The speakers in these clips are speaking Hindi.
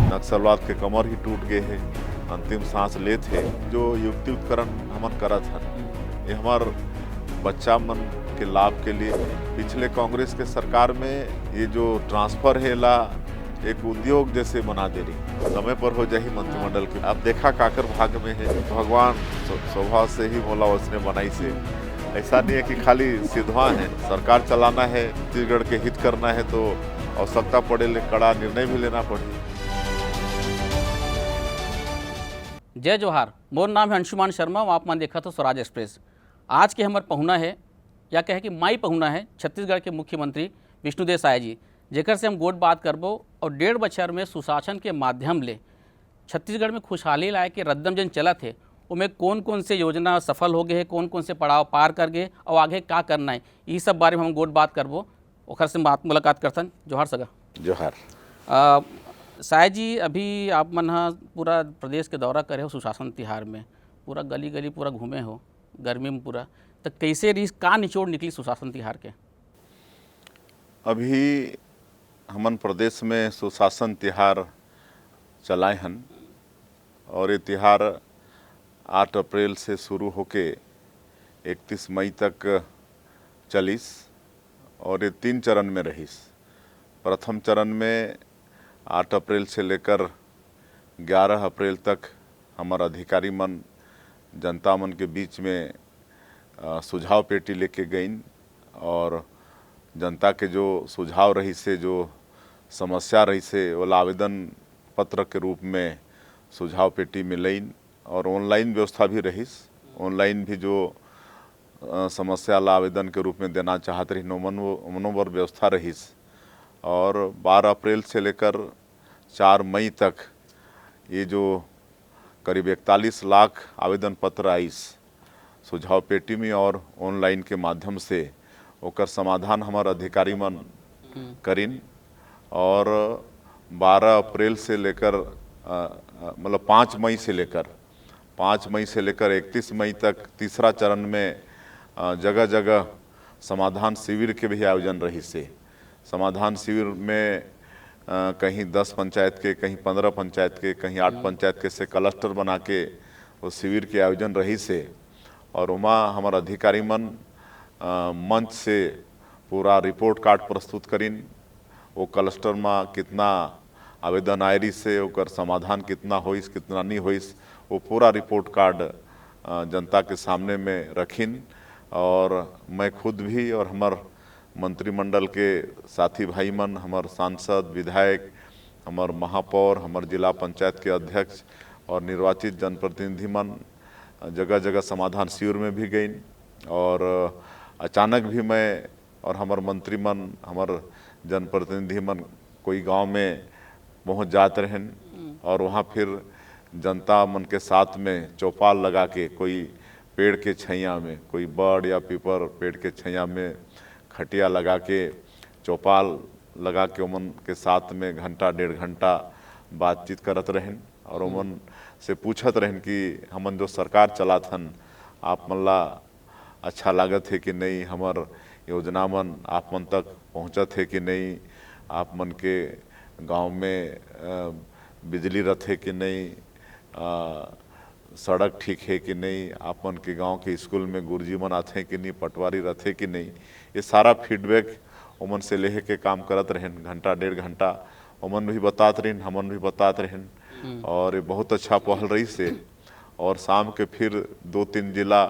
नक्सलवाद के कमर ही टूट गए है, अंतिम सांस ले थे। जो युक्ति उपकरण हमन करत हन ये हमार बच्चा मन के लाभ के लिए। पिछले कांग्रेस के सरकार में ये जो ट्रांसफर है ला एक उद्योग जैसे बना दे रही, समय पर हो जाही मंत्रिमंडल की। अब देखा काकर भाग में है, भगवान स्वभाव से ही मोला उसने बनाई से। ऐसा नहीं है कि खाली सिद्धवा है, सरकार चलाना है, छत्तीसगढ़ के हित करना है तो आवश्यकता पड़े ले कड़ा निर्णय भी लेना पड़े। जय जोहार, मोर नाम है अंशुमान शर्मा, आप मन देखा तो स्वराज एक्सप्रेस। आज के हमार पहुना है या कहे कि माई पहुना है छत्तीसगढ़ के मुख्यमंत्री विष्णुदेव साय जी, जेकर से हम गोट बात करबो और 1.5 बछर में सुशासन के माध्यम ले छत्तीसगढ़ में खुशहाली लाए के रद्दम जन चला थे उनमें कौन कौन से योजना सफल हो गए हैं, कौन कौन से पड़ाव पार कर गए और आगे क्या करना है, ये सब बारे में हम गोट बात करबो। ओखर से बात मुलाकात करथन। जोहार सगा। जोहार। साय जी, अभी आप मन हा पूरा प्रदेश के दौरा करे हो सुशासन तिहार में, पूरा गली गली पूरा घूमे हो गर्मी में पूरा, तो कैसे रही, का निचोड़ निकली सुशासन तिहार के? अभी हमन प्रदेश में सुशासन तिहार चलाए हन और ये तिहार 8 अप्रैल से शुरू होके 31 मई तक चलिस और ये 3 चरण में रहीस। प्रथम चरण में 8 अप्रैल से लेकर 11 अप्रैल तक हमार अधिकारी मन जनता मन के बीच में सुझाव पेटी लेके गईन और जनता के जो सुझाव रही से, जो समस्या रही से, वो आवेदन पत्र के रूप में सुझाव पेटी में लईन और ऑनलाइन व्यवस्था भी रहीस। ऑनलाइन भी जो समस्या ला आवेदन के रूप में देना चाहत रही मनोबर व्यवस्था रहीस। और 12 अप्रैल से लेकर 4 मई तक ये जो करीब 41 लाख आवेदन पत्र आइस सुझाव पेटी में और ऑनलाइन के माध्यम से, ओकर समाधान हमार अधिकारी मन करिन। और 12 अप्रैल से लेकर मतलब 5 मई से लेकर 31 मई तक तीसरा चरण में जगह जगह समाधान शिविर के भी आयोजन रही से। समाधान शिविर में कहीं 10 पंचायत के, कहीं 15 पंचायत के, कहीं 8 पंचायत के से क्लस्टर बना के वो शिविर के आयोजन रही से। और उमा हमार अधिकारी मन मंच से पूरा रिपोर्ट कार्ड प्रस्तुत करीन, वो क्लस्टर में कितना आवेदन आए रही से, ओकर समाधान कितना होइस कितना नहीं होइस, वो पूरा रिपोर्ट कार्ड जनता के सामने में रखीन। और मैं खुद भी और हमार मंत्रिमंडल के साथी भाई मन, हमार सांसद, विधायक, हमार महापौर, हमार जिला पंचायत के अध्यक्ष और निर्वाचित जनप्रतिनिधि मन जगह जगह समाधान शिविर में भी गईन। और अचानक भी मैं और हमार मंत्री मन, हमार जनप्रतिनिधि मन कोई गांव में पहुंच जाते रहन और वहां फिर जनता मन के साथ में चौपाल लगा के, कोई पेड़ के छैया में, कोई बड़ या पीपर पेड़ के छैया में खटिया लगा के, चौपाल लगा के उमन के साथ में घंटा 1.5 घंटा बातचीत करत रहन और उमन से पूछत रहन कि हमन जो सरकार चलात हन आप मन ला अच्छा लागत है कि नहीं, हमार योजना मन आप मन तक पहुँचत है कि नहीं, आप मन के गांव में बिजली रथे कि नहीं, सड़क ठीक है कि नहीं, आप मन के गांव के स्कूल में गुरुजी मन आते कि नहीं, पटवारी रथे कि नहीं, ये सारा फीडबैक उमन से लेहे के काम करत रहन। घंटा 1.5 घंटा उमन भी बतात रहन, हमन भी बतात रहन और ये बहुत अच्छा पहल रही से। और शाम के फिर 2-3 जिला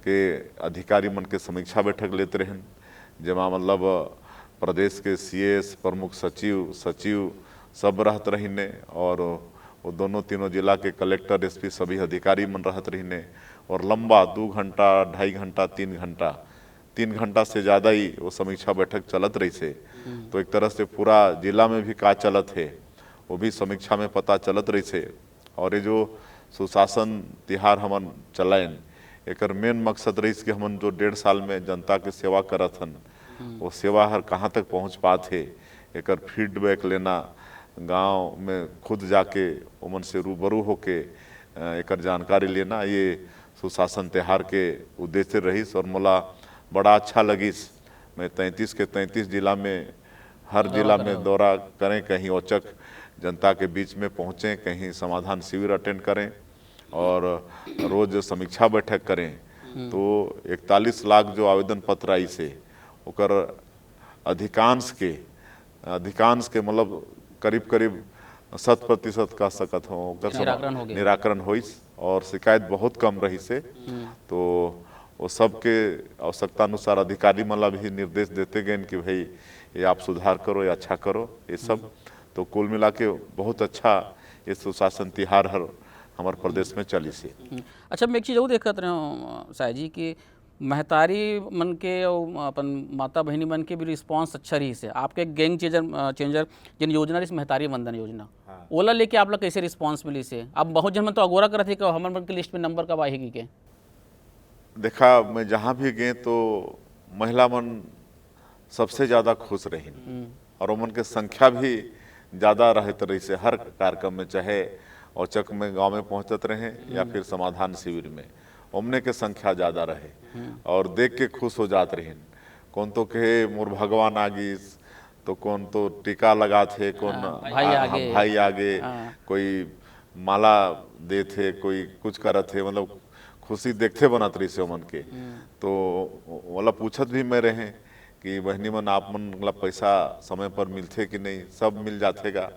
के अधिकारी मन के समीक्षा बैठक लेते रहन, जमा मतलब प्रदेश के सीएस, प्रमुख सचिव सब रहत रहीने और वो दोनों तीनों जिला के कलेक्टर, एसपी सभी अधिकारी मन रहत रहीने। और लंबा 2 घंटा, 2.5 घंटा, 3 घंटा से ज़्यादा ही वो समीक्षा बैठक चलत रही से। तो एक तरह से पूरा जिला में भी का चलत है वो भी समीक्षा में पता चलत रही से। और ये जो सुशासन तिहार हमन चलाएन, एकर मेन मकसद रही कि हमन जो 1.5 साल में जनता के सेवा करत हन वो सेवा हर कहाँ तक पहुँच पात है, एकर फीडबैक लेना, गांव में खुद जाके उमन से रूबरू होके एकर जानकारी लेना, ये सुशासन तिहार के उद्देश्य रहीस। और मोला बड़ा अच्छा लगिस। मैं 33 के 33 जिला में हर जिला में दौरा करें, कहीं औचक जनता के बीच में पहुँचें, कहीं समाधान शिविर अटेंड करें और रोज समीक्षा बैठक करें। तो 41 लाख जो आवेदन पत्र आई से ओकर अधिकांश के मतलब करीब करीब 100% का सकत हो निराकरण होइस और शिकायत बहुत कम रही से। तो वो सबके आवश्यकता अनुसार अधिकारी मतलब भी निर्देश देते गए कि भाई ये आप सुधार करो, ये अच्छा करो, ये सब। तो कुल मिला के बहुत अच्छा ये सुशासन तिहार हर हमारे प्रदेश में चली से। अच्छा, मैं एक चीज़ और देखत रहे हूँ साय जी कि महतारी मन के और अपन माता बहनी मन के भी रिस्पांस अच्छा रही से। आपके गेम चेंजर जिन योजना रही महतारी वंदन योजना, ओला लेके आप लोग कैसे रिस्पांस मिली से? अब बहुत जन मन तो अगोरा करत है कि हमर मन के लिस्ट में नंबर कब आएगी के? देखा, मैं जहाँ भी गए तो महिला मन सबसे ज़्यादा खुश रही और उमन के संख्या भी ज़्यादा रहते रही से। हर कार्यक्रम में, चाहे औचक में गांव में पहुंचत रहे या फिर समाधान शिविर में, उमने के संख्या ज़्यादा रहे और देख के खुश हो जाते रहे। कौन तो कहे मोर भगवान आगिस, तो कौन तो टीका लगा थे, कौन भाई आगे, कोई माला दे थे, कोई कुछ करत थे, मतलब खुशी देखते बनत रही से मन के। तो मतलब पूछत भी मैं रहे कि बहनी मन आप मन मतलब पैसा समय पर मिलते कि नहीं? सब मिल जातेगा,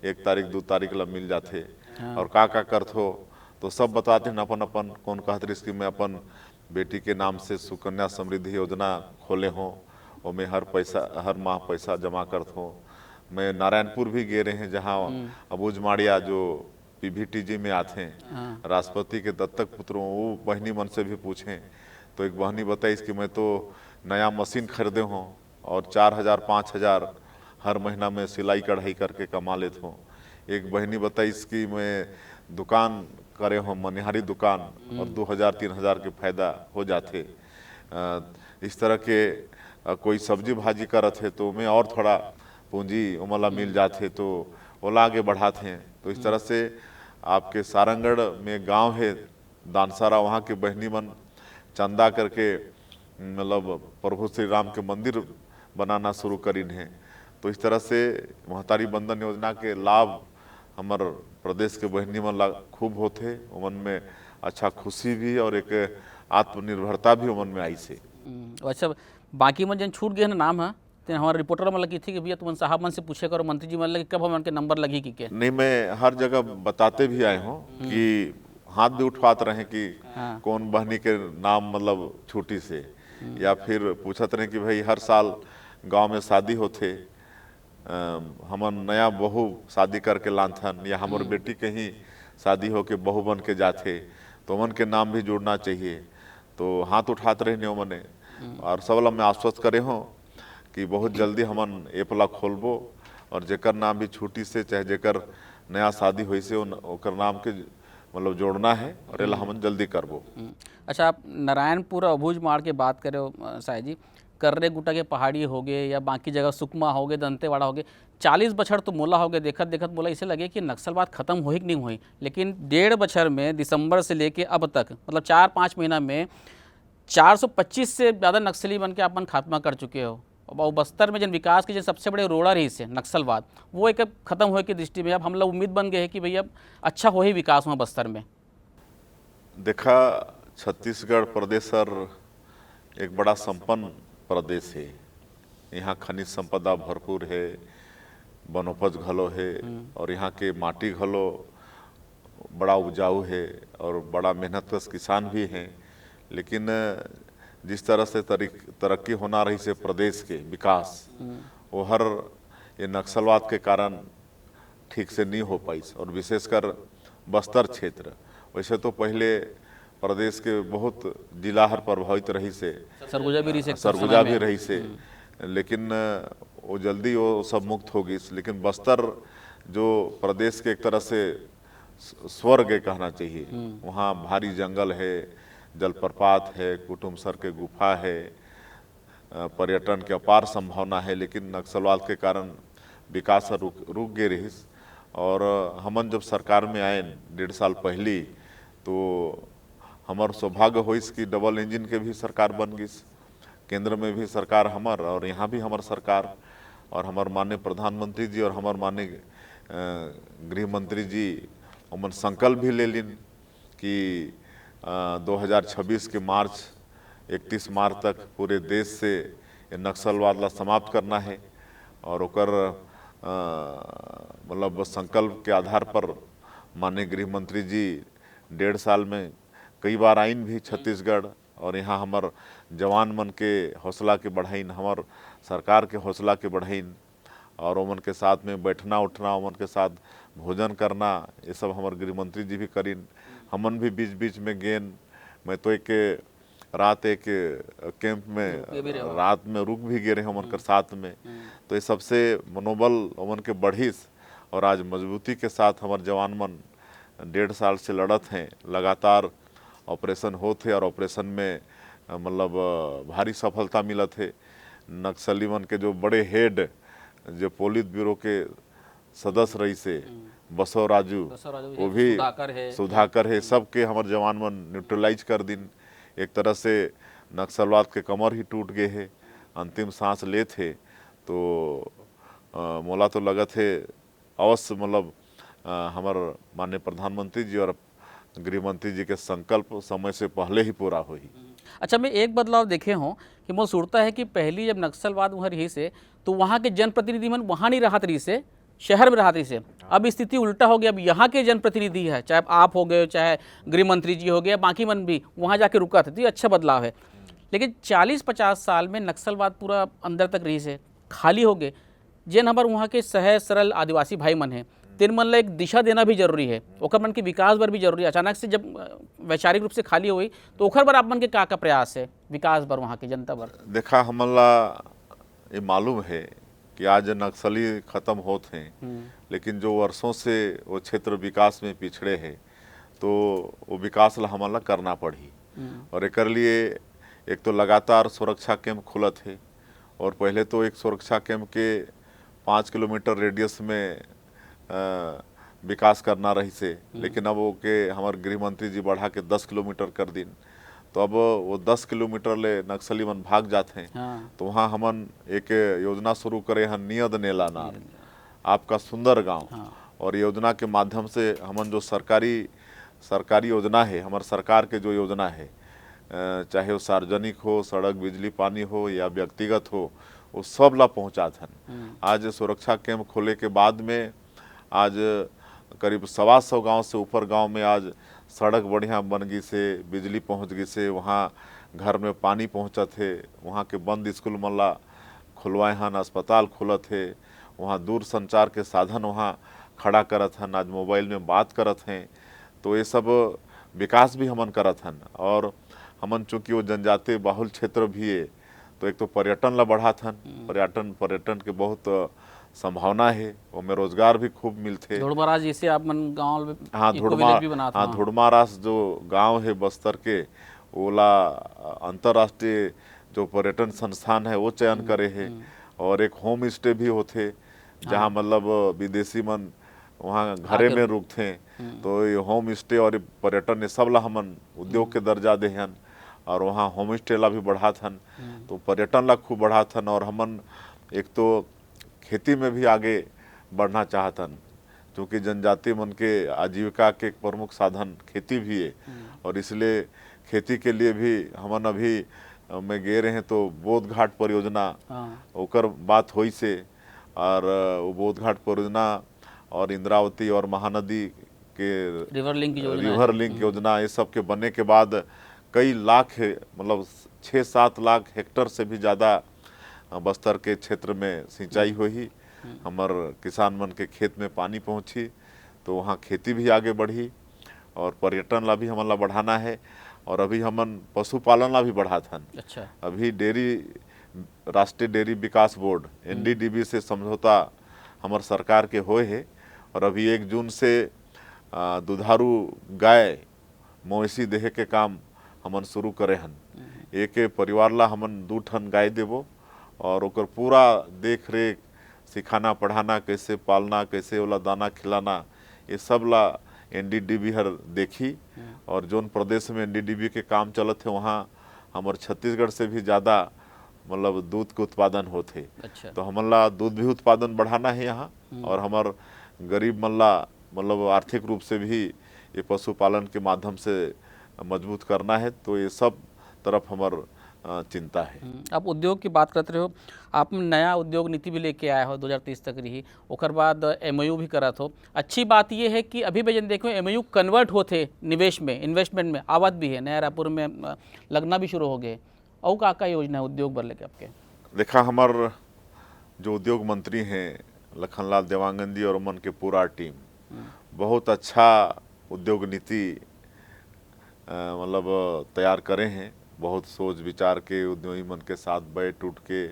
1 तारीख 2 तारीख ला मिल जाते। और का करत हो तो सब बताते हैं अपन अपन। कौन कहते रही कि मैं अपन बेटी के नाम से सुकन्या समृद्धि योजना खोले हों और मैं हर माह पैसा जमा करत हूँ। मैं नारायणपुर भी गए रहे हैं जहाँ अबूझ माड़िया जो पीवीटीजी में आते हैं, राष्ट्रपति के दत्तक पुत्रों, वो बहनी मन से भी पूछें तो एक बहनी बताई कि मैं तो नया मशीन खरीदे हूँ और 4,000-5,000 हर महीना में सिलाई कढ़ाई करके कमा लेता हूँ। एक बहनी बताई कि मैं दुकान करे हूँ, मनिहारी दुकान, और 2,000-3,000 के फायदा हो जाते। इस तरह के कोई सब्जी भाजी करत है तो मैं और थोड़ा पूंजी उमला मिल जाते तो ओला आगे बढ़ाते हैं। तो इस तरह से आपके सारंगढ़ में गांव है दानसारा, वहाँ के बहनी मन चंदा करके मतलब प्रभु श्री राम के मंदिर बनाना शुरू करीन है। तो इस तरह से महतारी बंधन योजना के लाभ हमार प्रदेश के बहनी मन खूब होते। उमन में अच्छा खुशी भी और एक आत्मनिर्भरता भी उमन में आई से। अच्छा, बाकी मन जन छूट गए ना नाम है तो हमारे रिपोर्टर मन लगी थी कि भैया तुम साहब मन से पूछे करो, मंत्री जी मन लगे कब हमारे नंबर लगी कि के? नहीं, मैं हर जगह बताते भी आए हूँ कि हाथ भी उठवाते रहे कि कौन बहनी के नाम मतलब छुट्टी से, या फिर पूछत रहे कि भाई हर साल गांव में शादी होते, हमन नया बहू शादी करके लाथन या हमार बेटी के ही शादी हो के बहू बन के जाते तो उमन के नाम भी जोड़ना चाहिए। तो हाथ उठाते रहे नहीं मैंने और सबला मैं आश्वस्त करे हूँ कि बहुत जल्दी हमन एपला खोलबो और जेकर नाम भी छुट्टी से चाहे जेकर नया शादी हुई से ओकर नाम के मतलब जोड़ना है और एला हमन जल्दी करबो। अच्छा, आप नारायणपुर अबूझ माड़ के बात करे हो साय जी, कर्रे गुटा के पहाड़ी हो गए या बाकी जगह सुकमा हो गए, दंतेवाड़ा हो गए, 40 बछर तो मोला हो गए। देखत देखत मोला इसे लगे कि नक्सलवाद खत्म हो ही कि नहीं हुई, लेकिन 1.5 बछर में दिसंबर से लेके अब तक मतलब 4-5 महीना में 425 से ज़्यादा नक्सली बन के अपन खात्मा कर चुके हो। और बस्तर में जन विकास के जो सबसे बड़े रोड़ा रही से नक्सलवाद, वो एक खत्म होए की दृष्टि में अब हम लोग उम्मीद बन गए हैं कि भैया अच्छा हो ही विकास हुआ बस्तर में। देखा, छत्तीसगढ़ प्रदेश एक बड़ा संपन्न प्रदेश है। यहाँ खनिज संपदा भरपूर है, वनोपज घलो है और यहाँ के माटी घलो बड़ा उपजाऊ है और बड़ा मेहनतकश किसान भी हैं। लेकिन जिस तरह से तरक्की होना रही से प्रदेश के विकास, वो हर ये नक्सलवाद के कारण ठीक से नहीं हो पाई। और विशेषकर बस्तर क्षेत्र, वैसे तो पहले प्रदेश के बहुत जिला हर प्रभावित रही से, सरगुजा भी रही से, लेकिन वो जल्दी वो सब मुक्त हो गई। लेकिन बस्तर जो प्रदेश के एक तरह से स्वर्ग कहना चाहिए, वहाँ भारी जंगल है, जलप्रपात है, कुटुमसर के गुफा है, पर्यटन के अपार संभावना है। लेकिन नक्सलवाद के कारण विकास रुक गए रही। और हमन जब सरकार में आए 1.5 साल पहली, तो हमार सौभाग्य होइस कि डबल इंजन के भी सरकार बन गई, केंद्र में भी सरकार हमार और यहाँ भी हमार सरकार। और हमार माननीय प्रधानमंत्री जी और हमार माननीय गृह मंत्री जी हमन संकल्प भी ले लिन कि 2026 के मार्च 31 मार्च तक पूरे देश से ये नक्सलवाद ला समाप्त करना है। और ओकर मतलब संकल्प के आधार पर माननीय गृह मंत्री जी 1.5 साल में कई बार आइन भी छत्तीसगढ़, और यहाँ हमार जवान मन के हौसला के बढ़ाइन, हमार सरकार के हौसला के बढ़ाइन, और उमन के साथ में बैठना उठना, उमन के साथ भोजन करना, ये सब हमारे गृह मंत्री जी भी करीन। हमन भी बीच बीच में गेन, मैं तो एक रात एक कैंप में रात में रुक भी गए रहे उमन के साथ में। तो ये सबसे मनोबल उमन के बढ़िस, और आज मजबूती के साथ हमारे जवान मन 1.5 साल से लड़त हैं, लगातार ऑपरेशन होते और ऑपरेशन में मतलब भारी सफलता मिलत है। नक्सली मन के जो बड़े हेड जो पोलित ब्यूरो के सदस्य रही से बसव राजू, वो भी सुधाकर है, सबके हमारे जवान मन न्यूट्रलाइज कर दिन। एक तरह से नक्सलवाद के कमर ही टूट गए है, अंतिम सांस ले थे। तो मोला तो लगत है अवश्य मतलब हमार माननीय प्रधानमंत्री जी और गृह मंत्री जी के संकल्प समय से पहले ही पूरा हुई। अच्छा, मैं एक बदलाव देखे हों कि मुझे सूरता है कि पहली जब नक्सलवाद वहाँ रही से तो वहाँ के जनप्रतिनिधि मन वहाँ नहीं रहत रही से, शहर में रहत रही से। अब स्थिति उल्टा हो गया, अब यहाँ के जनप्रतिनिधि है, चाहे आप हो गए, चाहे गृह मंत्री जी हो गए, बाकी मन भी वहाँ जाके रुका थे। तो ये अच्छा बदलाव है। लेकिन 40-50 साल में नक्सलवाद पूरा अंदर तक रही से खाली हो गए। जिन हमारे वहाँ के सहज सरल आदिवासी भाई मन हैं, तिन मन ला एक दिशा देना भी जरूरी है, ओकर मन के विकास बर भी जरूरी है। अचानक से जब वैचारिक रूप से खाली हुई तो ओकर बर आप मन के का प्रयास है विकास बर, वहाँ की जनता बर? देखा, हमन ला ये मालूम है कि आज नक्सली खत्म होते हैं, लेकिन जो वर्षों से वो क्षेत्र विकास में पिछड़े हैं, तो वो विकास ला हमन ला करना पड़ी। और एक लिए एक तो लगातार सुरक्षा कैंप खुलत है, और पहले तो एक सुरक्षा कैंप के 5 किलोमीटर रेडियस में विकास करना रही से, लेकिन अब वो के हमारे गृह मंत्री जी बढ़ा के 10 किलोमीटर कर दिन। तो अब वो 10 किलोमीटर ले नक्सली मन भाग जाते हैं। हाँ। तो वहाँ हमन एक योजना शुरू करे हैं, नियत नेला नार आपका सुंदर गांव। हाँ। और योजना के माध्यम से हमन जो सरकारी योजना है, हमारे सरकार के जो योजना है, चाहे वो सार्वजनिक हो, सड़क बिजली पानी हो या व्यक्तिगत हो, वो सब ला पहुँचाते हैं। आज सुरक्षा कैंप खोले के बाद में आज करीब 125 गांव से ऊपर गांव में आज सड़क बढ़िया बन गई से, बिजली पहुंच गई से, वहाँ घर में पानी पहुँचत है, वहाँ के बंद स्कूल मन ला खुलवाए हन, अस्पताल खुलत है, वहाँ दूर संचार के साधन वहाँ खड़ा करत हन, आज मोबाइल में बात करत हैं। तो ये सब विकास भी हमन करत हन। और हमन चूँकि वो जनजातीय बाहुल क्षेत्र भी है, तो एक तो पर्यटन ला बढ़ात हन, पर्यटन के बहुत संभावना है, वो में रोजगार भी खूब मिलते। धुड़माराज जैसे आप मन गाँव में धुड़मारास जो गांव है बस्तर के, ओला अंतर्राष्ट्रीय जो पर्यटन संस्थान है वो चयन करे है। और एक होम स्टे भी होते, जहाँ मतलब विदेशी मन वहाँ घरे में रुकते हैं। तो ये होम स्टे और पर्यटन ये सब ला हमन उद्योग के दर्जा दे हन, और वहाँ होम स्टे ला भी बढ़ात हन। तो पर्यटन ला खूब बढ़ात हन। और हमन एक तो खेती में भी आगे बढ़ना चाहतन, क्योंकि जनजाति मन के आजीविका के एक प्रमुख साधन खेती भी है। और इसलिए खेती के लिए भी हमन अभी में गए रहे हैं, तो बोध घाट परियोजना ओकर बात हुई से, और वो बोध घाट परियोजना और इंद्रावती और महानदी के रिवर लिंक योजना ये सब के बनने के बाद कई लाख मतलब 6-7 लाख हेक्टेयर से भी ज़्यादा बस्तर के क्षेत्र में सिंचाई हुई। हमार किसान मन के खेत में पानी पहुंची, तो वहाँ खेती भी आगे बढ़ी। और पर्यटन ला भी हमन ला बढ़ाना है। और अभी हमन पशुपालन ला भी बढ़ात हन। अच्छा। अभी राष्ट्रीय डेयरी विकास बोर्ड NDDB से समझौता हमार सरकार के होए है। और अभी 1 जून से दुधारू गाय मवेशी देहे के काम हमन शुरू करे हन। एक परिवार ला हमन 2 ठन गाय देबो, और ओकर पूरा देख रेख, सिखाना पढ़ाना, कैसे पालना, कैसे ओला दाना खिलाना, ये सब ला NDDB हर देखी। और जोन प्रदेश में NDDB के काम चलत है, वहाँ हमारे छत्तीसगढ़ से भी ज़्यादा मतलब दूध के उत्पादन होते। अच्छा। तो हमला दूध भी उत्पादन बढ़ाना है यहाँ, और हमार गरीब मल्ला मतलब आर्थिक रूप से भी ये पशुपालन के माध्यम से मजबूत करना है। तो ये सब तरफ हमार चिंता है। आप उद्योग की बात करते रहे हो, आप नया उद्योग नीति भी लेके आया हो 2030 तक रही, ओकर बाद एमओयू भी करत हो। अच्छी बात ये है कि अभी भी जन देखो एमओयू कन्वर्ट होते निवेश में, इन्वेस्टमेंट में आवत भी है, नया रायपुर में लगना भी शुरू हो गए। और का योजना है उद्योग बर लेके आपके? देखा, हमार जो उद्योग मंत्री हैं लखनलाल देवांगन जी और मन के पूरा टीम बहुत अच्छा उद्योग नीति मतलब तैयार करे हैं। बहुत सोच विचार के उद्यमी मन के साथ बैठ उठ के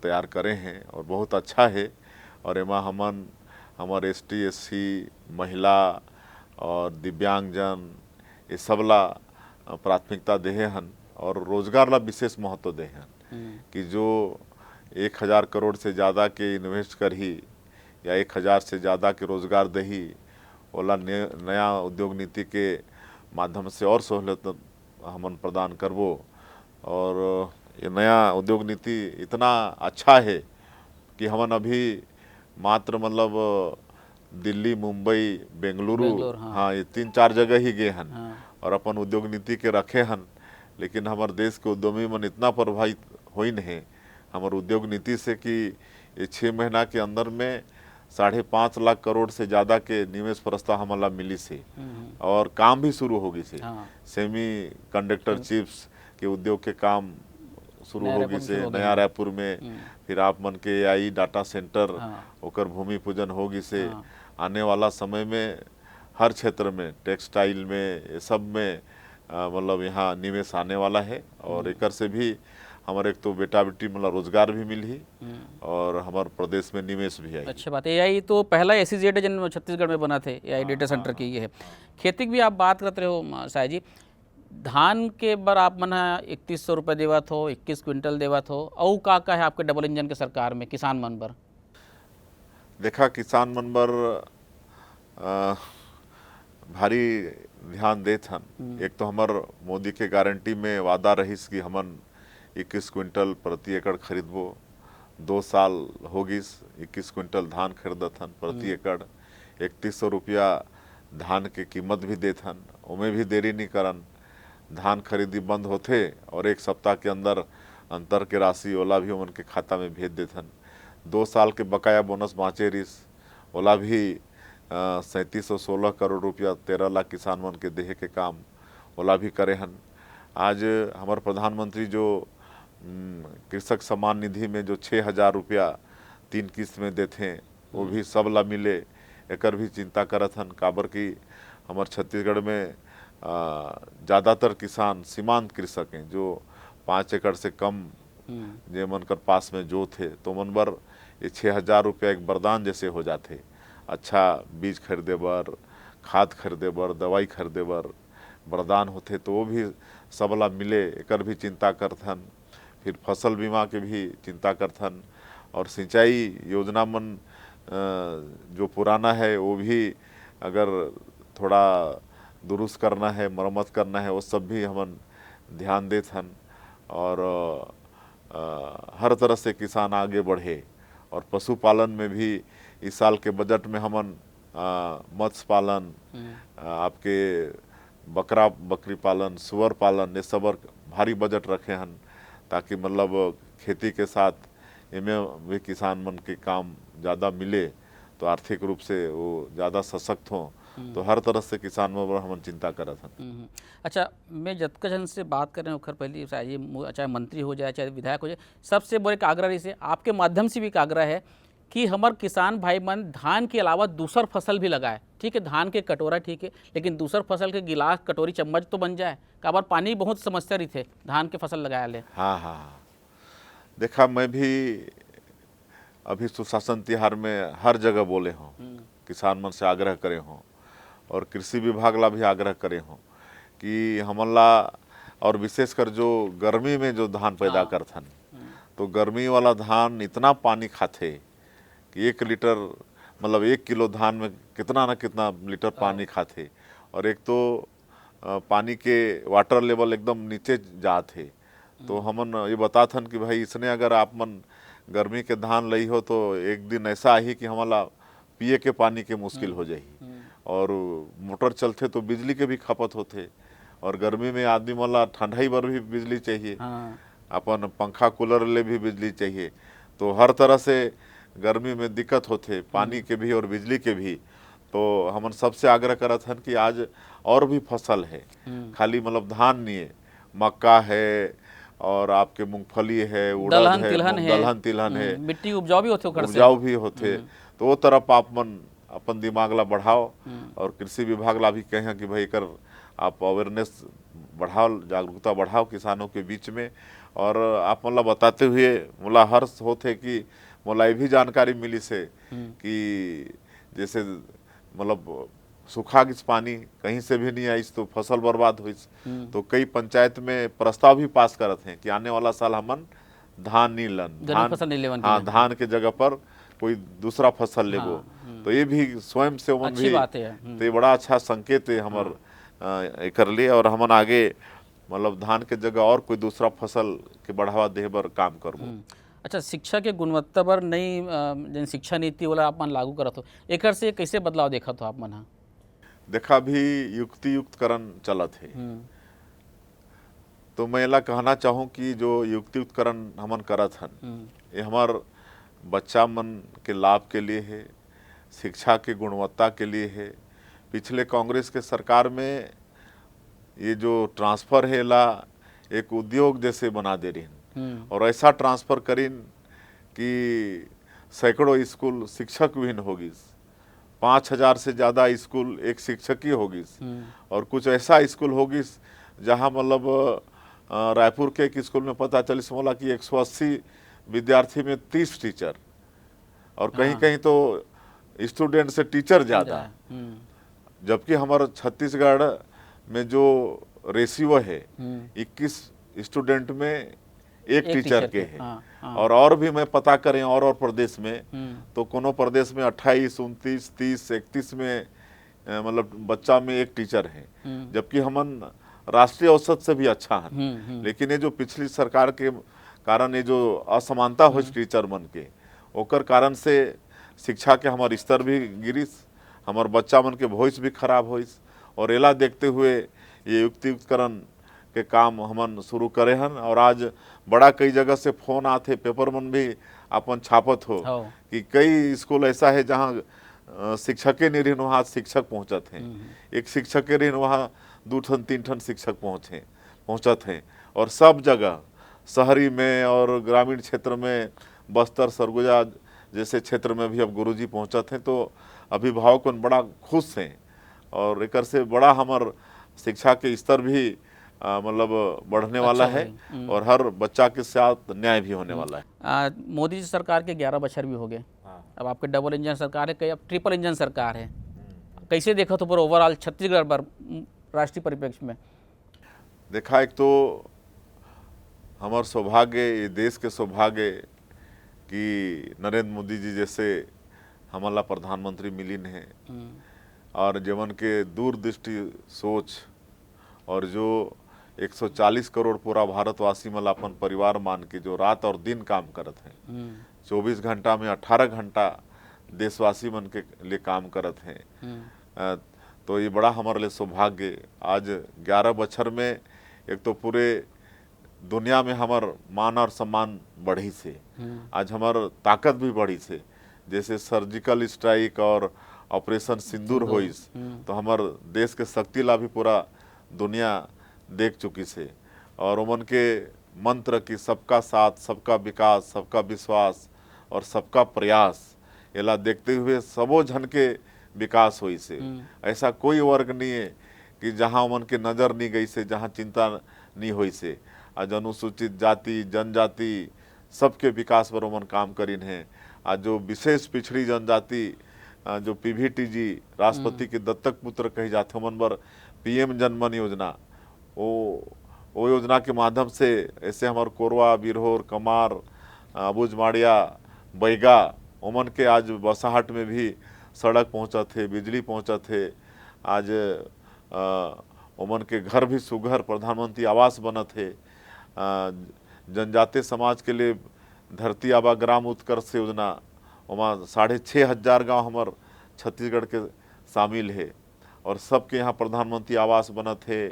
तैयार करे हैं, और बहुत अच्छा है। और एमा हमन हमार एसटी एससी महिला और दिव्यांगजन ये सबला प्राथमिकता देहे हन, और रोजगार ला विशेष महत्व दे हन कि जो 1000 करोड़ से ज़्यादा के इन्वेस्ट करही या 1000 से ज़्यादा के रोजगार दही, ओला नया उद्योग नीति के माध्यम से और सहूलियत हमन प्रदान करबो। और ये नया उद्योग नीति इतना अच्छा है कि हमन अभी मात्र मतलब दिल्ली, मुंबई, बेंगलुरु, हाँ ये 3-4 जगह ही गए हन और अपन उद्योग नीति के रखे हन। लेकिन हमारे देश के उद्यमी मन इतना प्रभावित हुई नहीं हमारे उद्योग नीति से कि ये 6 महीना के अंदर में 5.5 लाख करोड़ से ज़्यादा के निवेश प्रस्ताव हमारा मिली से, और काम भी शुरू होगी से। सेमी कंडक्टर चिप्स के उद्योग के काम शुरू होगी से नया रायपुर में। फिर आप मन के AI डाटा सेंटर ओकर भूमि पूजन होगी से। आने वाला समय में हर क्षेत्र में, टेक्सटाइल में, ये सब में मतलब यहाँ निवेश आने वाला है। और एक से भी हमारे एक तो बेटा बेटी मतलब रोजगार भी मिली और हमारे प्रदेश में निवेश भी आई। अच्छी बात है। AI तो पहला SEZ जन छत्तीसगढ़ में बना थे, AI डेटा सेंटर की ये है। खेती की भी आप बात करते रहे साय जी, धान के बर आप मन 3100 रुपये देवत हो, 21 क्विंटल देवत हो, और का है आपके डबल इंजन के सरकार में किसान मन बर? देखा, किसान मन बर भारी ध्यान देत हन। एक तो हमार मोदी के गारंटी में वादा रहीस कि हमन 21 क्विंटल प्रति एकड़ खरीदबो। 2 साल होगिस 21 क्विंटल धान खरीदत हन प्रति एकड़। 3100 रुपया धान के कीमत भी देत हन, उमें भी देरी नहीं करन। धान खरीदी बंद होते और 1 सप्ताह के अंदर अंतर के राशि ओला भी उनके खाता में भेज देत हन। 2 साल के बकाया बोनस बाँचे रिस, ओला भी 3716 करोड़ रुपया 13 लाख किसान मन के देहे के काम ओला भी करे हन। आज हमारे प्रधानमंत्री जो कृषक सम्मान निधि में जो 6000 रुपया 3 किस्त में देते हैं, वो भी सब ला मिले, एकर भी चिंता करत हन। काबर कि हमारे छत्तीसगढ़ में ज़्यादातर किसान सीमांत कृषक हैं जो 5 एकड़ से कम जे मन कर पास में जो थे, तो मन बर ये 6000 रुपया एक वरदान जैसे हो जाते। अच्छा बीज खरीदे बर, खाद खरीदे बर, दवाई खरीदे बर वरदान होते, तो वो भी सबला मिले, एकर भी चिंता करथन। फिर फसल बीमा के भी चिंता करथन। और सिंचाई योजना मन जो पुराना है वो भी अगर थोड़ा दुरुस्त करना है, मरम्मत करना है, वो सब भी हमन ध्यान देत हन। और हर तरह से किसान आगे बढ़े। और पशुपालन में भी इस साल के बजट में हमन मत्स्य पालन, आपके बकरा बकरी पालन, सुअर पालन, ये सब भारी बजट रखे हन, ताकि मतलब खेती के साथ इनमें भी किसान मन के काम ज़्यादा मिले, तो आर्थिक रूप से वो ज़्यादा सशक्त हों। तो हर तरह से किसान में हम चिंता करत हन। अच्छा, मैं जतका जन से बात करें ओखर पहले चाहे मंत्री हो जाए चाहे विधायक हो जाए, सबसे बड़े एक आग्रह रही से आपके माध्यम से भी एक आग्रह है कि हमार किसान भाई मन धान के अलावा दूसर फसल भी लगाए। ठीक है, धान के कटोरा ठीक है, लेकिन दूसर फसल के गिलास कटोरी चम्मच तो बन जाए। काबर पानी बहुत समस्या रही थे धान के फसल लगाया ले। हाँ, देखा, मैं भी अभी सुशासन तिहार में हर जगह बोले हों, किसान मन से आग्रह करे हों, और कृषि विभाग ला भी आग्रह करे हों कि हमला, और विशेषकर जो गर्मी में जो धान पैदा करथन, तो गर्मी वाला धान इतना पानी खाते कि 1 लीटर मतलब 1 किलो धान में कितना न कितना लीटर पानी खाते। और एक तो पानी के वाटर लेवल एकदम नीचे जाते, तो हमन ये बताथन कि भाई इसने अगर आप मन गर्मी के धान लई हो तो एक दिन ऐसा आई कि हमारा पिए के पानी के मुश्किल हो जाही। और मोटर चलते तो बिजली के भी खपत होते, और गर्मी में आदमी मला ठंडाई बर भी बिजली चाहिए, हाँ अपन पंखा कूलर ले भी बिजली चाहिए। तो हर तरह से गर्मी में दिक्कत होते, पानी के भी और बिजली के भी। तो हमन सबसे आग्रह करत हन कि आज और भी फसल है, खाली मतलब धान नहीं है, मक्का है और आपके मूंगफली है, उड़द दलहन है, तिलहन है, दलहन तिलहन है, मिट्टी उपजाऊ भी होते ओकर से। उपजाऊ भी होते। तो वो तरफ आप मन अपन दिमाग ला बढ़ाओ, और कृषि विभाग ला भी कहें कि भाई कर आप अवेयरनेस बढ़ाओ, जागरूकता बढ़ाओ किसानों के बीच में। और आप मतलब बताते हुए मोला हर्ष होते कि मोला ये भी जानकारी मिली से कि जैसे मतलब सूखा गिस पानी कहीं से भी नहीं आइस तो फसल बर्बाद हुईस। तो कई पंचायत में प्रस्ताव भी पास करत हैं कि आने वाला साल हमन धान नहीं लन, गर्मी फसल नहीं लेवन के हाँ लिए। धान के जगह पर कोई दूसरा फसल लेबो। तो ये भी स्वयं से उमन अच्छी भी बात है। तो ये बड़ा अच्छा संकेत है हमर कर लिए, और हमन आगे मतलब धान के जगह और कोई दूसरा फसल के बढ़ावा दे बर काम करबो। अच्छा, शिक्षा के गुणवत्ता पर नई जन शिक्षा नीति वाला आप मन लागू करत हो, एकर से कैसे बदलाव देखत हो आप मन? हाँ देखा भी युक्ति युक्तकरण चलत है, तो मैं एला कहना चाहूँ कि जो युक्ति युक्तकरण हमन करत हन ये हमार बच्चा मन के लाभ के लिए है, शिक्षा के गुणवत्ता के लिए है। पिछले कांग्रेस के सरकार में ये जो ट्रांसफ़र है ला एक उद्योग जैसे बना दे रही, और ऐसा ट्रांसफ़र करीन कि सैकड़ों स्कूल शिक्षक विहीन होगी, 5000 से ज़्यादा स्कूल एक शिक्षक ही होगी, और कुछ ऐसा स्कूल होगी जहाँ मतलब रायपुर के एक स्कूल में पता चलिस मोला कि 180 विद्यार्थी में 30 टीचर, और कहीं कहीं तो स्टूडेंट से टीचर ज़्यादा। जबकि हमारा छत्तीसगढ़ में जो रेशियो है 21 स्टूडेंट में एक टीचर के है। और भी मैं पता करें और प्रदेश में तो कोनो प्रदेश में 28, 29, 30, 31 में मतलब बच्चा में एक टीचर है, जबकि हमन राष्ट्रीय औसत से भी अच्छा है। लेकिन ये जो पिछली सरकार के कारण ये जो असमानता हो टीचर मन के ओकर कारण से शिक्षा के हमार स्तर भी गिरिस, हमार बच्चा मन के भविष्य भी खराब होइस। और एला देखते हुए ये युक्ति युक्तकरण के काम हमन शुरू करे हन, और आज बड़ा कई जगह से फोन आते, पेपर मन भी अपन छापत हो कि कई स्कूल ऐसा है जहाँ शिक्षकें नहीं रहिन वहाँ शिक्षक पहुँचत हैं, एक शिक्षक के रहिन वहाँ 2 ठन 3 ठन शिक्षक पहुँचत हैं। और सब जगह शहरी में और ग्रामीण क्षेत्र में बस्तर सरगुजा जैसे क्षेत्र में भी अब गुरुजी पहुँचत हैं। तो अभिभावक बड़ा खुश हैं, और एक से बड़ा हमार शिक्षा के स्तर भी मतलब बढ़ने वाला है, और हर बच्चा के साथ न्याय भी होने वाला है। मोदी जी सरकार के 11 बछर भी हो गए, अब आपके डबल इंजन सरकार है, कई अब ट्रिपल इंजन सरकार है। कैसे देखा तो पूरा ओवरऑल छत्तीसगढ़ पर राष्ट्रीय परिप्रेक्ष्य में? देखा, एक तो हमार सौभाग्य, ये देश के सौभाग्य कि नरेंद्र मोदी जी जैसे हमारा प्रधानमंत्री मिलिन है, और जीवन के दूरदृष्टि सोच, और जो 140 करोड़ पूरा भारतवासी मतलब अपन परिवार मान के जो रात और दिन काम करत हैं, 24 घंटा में 18 घंटा देशवासी मन के लिए काम करत हैं। तो ये बड़ा हमारे लिए सौभाग्य। आज 11 बछर में एक तो पूरे दुनिया में हमार मान और सम्मान बढ़ी से, आज हमार ताकत भी बढ़ी से। जैसे सर्जिकल स्ट्राइक और ऑपरेशन सिंदूर होइस, तो हमार देश के शक्ति ला भी पूरा दुनिया देख चुकी से। और उमन के मंत्र की सबका साथ, सबका विकास, सबका विश्वास और सबका प्रयास, एला देखते हुए सबो जन के विकास हुई से। ऐसा कोई वर्ग नहीं है कि जहाँ उमन के नज़र नहीं गई से, जहाँ चिंता नहीं हुई से। आज अनुसूचित जाति जनजाति सबके विकास पर उमन काम करीन है। आज जो विशेष पिछड़ी जनजाति जो PVTG राष्ट्रपति के दत्तक पुत्र कही जाते, उमन पर PM जनमन योजना, वो योजना के माध्यम से ऐसे हमारे कोरवा, बिरहोर, कमार, अबुझमाड़िया, बैगा, उमन के आज बसाहट में भी सड़क पहुँचा थे, बिजली पहुँचा थे। आज उमन के घर भी सुघर प्रधानमंत्री आवास बना थे। जनजातीय समाज के लिए धरती आबा ग्राम उत्कर्ष योजना, वहाँ 6,500 गाँव हमार छत्तीसगढ़ के शामिल है और सबके यहाँ प्रधानमंत्री आवास बनत है।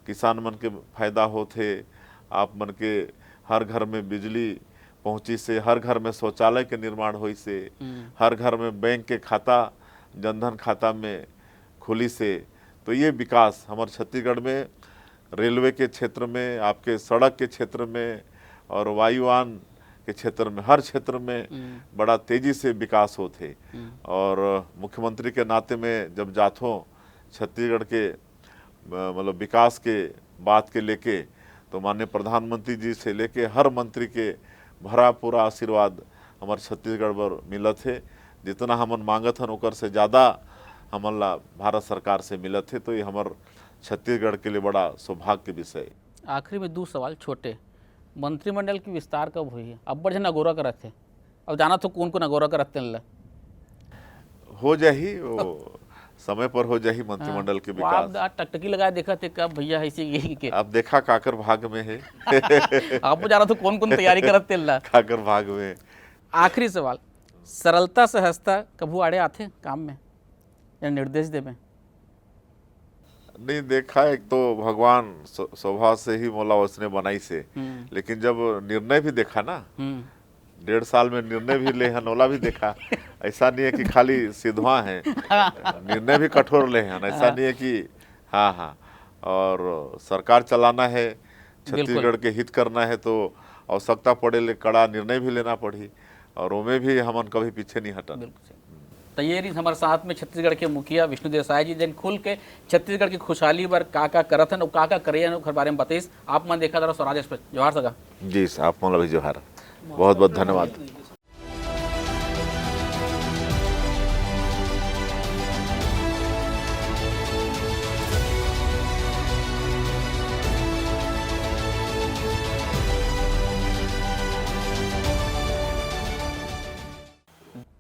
किसान मन के फायदा होते, आप मन के हर घर में बिजली पहुँची से, हर घर में शौचालय के निर्माण हुई से, हर घर में बैंक के खाता जनधन खाता में खुली से। तो ये विकास हमारे छत्तीसगढ़ में रेलवे के क्षेत्र में, आपके सड़क के क्षेत्र में और वायुयान के क्षेत्र में, हर क्षेत्र में बड़ा तेजी से विकास होते। और मुख्यमंत्री के नाते में जब जातो छत्तीसगढ़ के मतलब विकास के बात के लेके, तो माननीय प्रधानमंत्री जी से लेके हर मंत्री के भरा पूरा आशीर्वाद हमारे छत्तीसगढ़ पर मिलत है। जितना हमन मांगत हन ओकर से ज़्यादा हमन ला भारत सरकार से मिलत है। तो ये हमार छत्तीसगढ़ के लिए बड़ा सौभाग्य के विषय। आखिरी में 2 सवाल छोटे। मंत्रिमंडल की विस्तार कब हुई है? अब बड़े अगोरा करत थे, अब जाना तो कौन कौन अगोरा करत थे? हो जाही, वो समय पर हो जाही मंत्रिमंडल के विकास। आप टकटकी लगाए देखा थे कब भैया ऐसी के अब देखा काकर भाग में है। आप जाना तो कौन कौन तैयारी करत थे? काकर भाग में। आखिरी सवाल, सरलता सहजता कभू आड़े आते काम में या निर्देश देवे? नहीं देखा, एक तो भगवान स्वभाव से ही मोला उसने बनाई से, लेकिन जब निर्णय भी देखा ना, 1.5 साल में निर्णय भी ले हन, ओला भी देखा। ऐसा नहीं है कि खाली सिधवा है, निर्णय भी कठोर ले हन। ऐसा नहीं है कि हाँ, और सरकार चलाना है, छत्तीसगढ़ के हित करना है, तो आवश्यकता पड़े ले कड़ा निर्णय भी लेना पड़ी और उनमें भी हमन कभी पीछे नहीं हटा। तैयारी हमारे साथ में छत्तीसगढ़ के मुखिया विष्णुदेव साय जी, जिन खुल के छत्तीसगढ़ की खुशहाली बर का करत हन और का करियन ओकर बारे में बताइस। आप मन देखा जरा स्वराज एक्सप्रेस। जोहार सगा जी, आप मन भी जोहार, बहुत बहुत धन्यवाद।